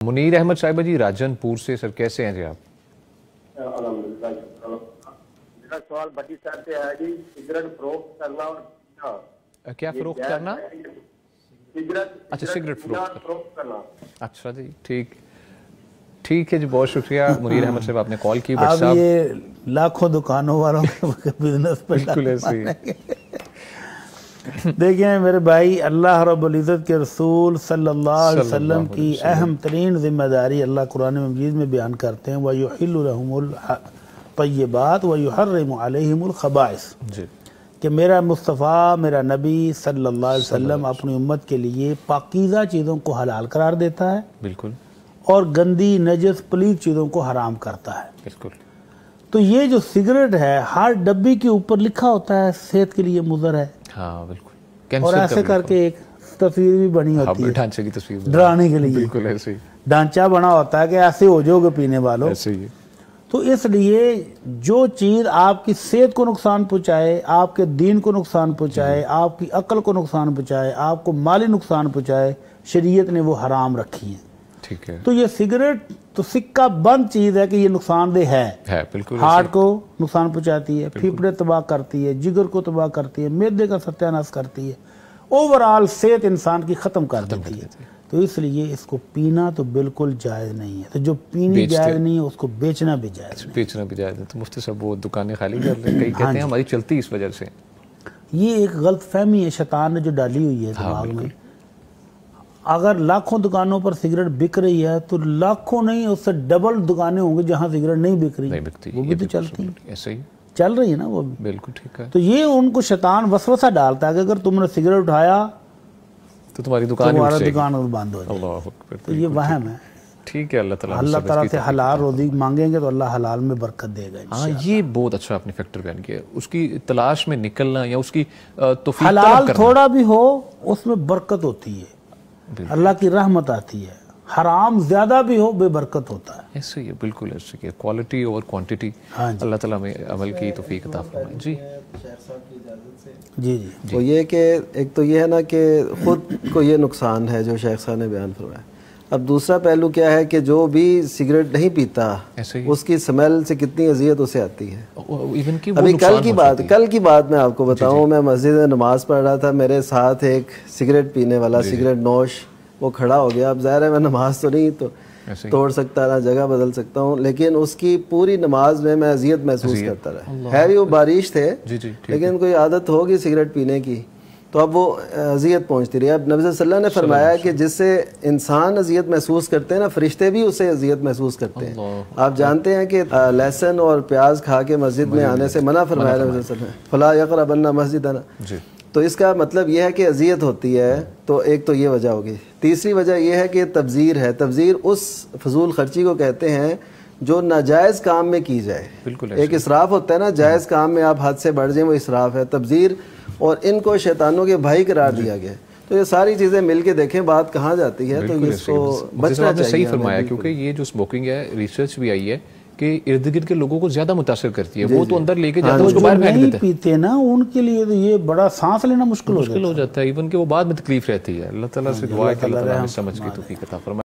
منیر احمد صاحبہ جی راجن پور سے، سر کیسے ہیں جی آپ؟ الحمدللہ میرا سوال بٹی صاحب سے ہے جی، سگریٹ فروخت کرنا اور کیا فروخت کرنا؟ اچھا سگریٹ فروخت کرنا. اچھا جی ٹھیک ہے جی، بہت شکریہ منیر احمد صاحب، آپ نے کال کی. اب یہ لاکھوں دکانوں والوں کے بزنس پہ بالکل ایسے ہی. دیکھیں میرے بھائی، اللہ رب العزت کے رسول صلی اللہ علیہ وسلم کی اہم ترین ذمہ داری اللہ قرآن مجید میں بیان کرتے ہیں وَيُحِلُّ لَهُمُ الطَّيِّبَاتُ وَيُحَرِّمُ عَلَيْهِمُ الْخَبَائِثَ، کہ میرا مصطفیٰ، میرا نبی صلی اللہ علیہ وسلم اپنی امت کے لیے پاکیزہ چیزوں کو حلال قرار دیتا ہے، بالکل، اور گندی نجس پلید چیزوں کو حرام کرتا ہے. بالکل. تو یہ جو سگریٹ ہے ہر ڈبی کے اوپر لکھا ہوتا ہے صحت کے لیے مضر ہے، ہاں بالکل، اور ایسے کر کے ایک تصویر بھی بنی ہوتی ہے ڈھانچے کی تصویر ڈرانے کے لیے، بالکل ایسے ہی ڈھانچہ بنا ہوتا ہے کہ ایسے ہو جاؤ گے پینے والوں. ایسے ہی. تو اس لیے جو چیز آپ کی صحت کو نقصان پہنچائے، آپ کے دین کو نقصان پہنچائے، آپ کی عقل کو نقصان پہنچائے، آپ کو مالی نقصان پہنچائے، شریعت نے وہ حرام رکھی ہیں. ٹھیک ہے. تو یہ سگریٹ تو سکہ بند چیز ہے کہ یہ نقصان دہ ہے، بالکل، ہارٹ کو نقصان پہنچاتی ہے، پھیپھڑے تباہ کرتی ہے، جگر کو تباہ کرتی ہے، معدے کا ستیاناش کرتی ہے، اوورآل صحت انسان کی ختم کر دیتی ہے. تو اس لیے اس کو پینا تو بالکل جائز نہیں ہے. تو جو پینی جائز نہیں ہے اس کو بیچنا بھی جائز نہیں. بیچنا بھی جائز ہے. تو مفتی صاحب وہ دکانیں خالی کر لیں، کئی کہتے ہیں ہماری چلتی اس وجہ سے. یہ ایک غلط فہمی ہے شیطان نے جو ڈالی ہوئی ہے دماغ میں. اگر لاکھوں دکانوں پر سگریٹ بک رہی ہے تو لاکھوں نہیں، اس سے ڈبل دکانیں ہوں گی جہاں سگریٹ نہیں بک رہی، وہ بھی تو چلتی ہیں، ایسے ہی چل رہی ہے نا وہ بھی. بالکل ٹھیک ہے. تو یہ ان کو شیطان وسوسہ ڈالتا ہے کہ اگر تم نے سگریٹ اٹھایا تو تمہاری دکان بند ہو جائے. اللہ اکبر. تو یہ وہم ہے. ٹھیک ہے. اللہ تعالیٰ سے حلال روزی مانگیں گے تو اللہ حلال میں برکت دے گا. ہاں یہ بہت اچھا آپ نے فیکٹر بیان کیا، اس کی تلاش میں نکلنا یا اس کی توفیق. حلال تھوڑا بھی ہو اس میں برکت ہوتی ہے، اللہ کی رحمت آتی ہے. حرام زیادہ بھی ہو بے برکت ہوتا ہے. ایسے ہی بالکل ایسے کہ کوالٹی اور کوانٹٹی اللہ تعالیٰ میں عمل کی توفیق عطا فرمائے. جی جی وہ یہ کہ ایک تو یہ ہے نا کہ خود کو یہ نقصان ہے جو شیخ صاحب نے بیان فرمایا. اب دوسرا پہلو کیا ہے کہ جو بھی سگریٹ نہیں پیتا اس کی سمیل سے کتنی اذیت اسے آتی ہے. ابھی کل کی بات میں آپ کو بتاؤں، میں مسجد میں نماز پڑھ رہا تھا، میرے ساتھ ایک سگریٹ پینے والا سگریٹ نوش وہ کھڑا ہو گیا. اب ظاہر ہے میں نماز تو نہیں تو توڑ سکتا نہ جگہ بدل سکتا ہوں، لیکن اس کی پوری نماز میں اذیت محسوس کرتا رہا. ہے بھی وہ بارش تھے لیکن کوئی عادت ہوگی سگریٹ پینے کی تو اب وہ اذیت پہنچتی رہی. اب نبی صلی اللہ علیہ وسلم نے فرمایا کہ جس سے انسان اذیت محسوس کرتے ہیں نا، فرشتے بھی اسے اذیت محسوس کرتے ہیں. آپ جانتے ہیں کہ لہسن اور پیاز کھا کے مسجد میں آنے سے منع فرمایا نبی صلی اللہ علیہ وسلم نے، فلا یقربن مسجدنا. تو اس کا مطلب یہ ہے کہ اذیت ہوتی ہے. تو ایک تو یہ وجہ ہوگی. تیسری وجہ یہ ہے کہ تبذیر ہے. تبذیر اس فضول خرچی کو کہتے ہیں جو ناجائز کام میں کی جائے. ایک اسراف ہوتا ہے نا، جائز کام میں آپ حد سے بڑھ جائیں وہ اسراف ہے. تبذیر اور ان کو شیطانوں کے بھائی قرار دیا گیا ہے. تو یہ ساری چیزیں مل کے دیکھیں بات کہاں جاتی ہے. تو اس کو بچنا چاہیے. صحیح فرمایا، کیونکہ یہ جو اسموکنگ ہے ریسرچ بھی آئی ہے کہ ارد گرد کے لوگوں کو زیادہ متاثر کرتی ہے. وہ تو اندر لے کے جاتے ہیں، اس کو باہر پھینک دیتے ہیں. پیتے نا ان کے لیے تو یہ بڑا سانس لینا مشکل ہو جاتا ہے، ایون کہ وہ بعد میں تکلیف رہتی ہے. اللہ تعالیٰ سے دعا ہے کہ اللہ تعالیٰ ہمیں سمجھ کی توفیق عطا فرمائے.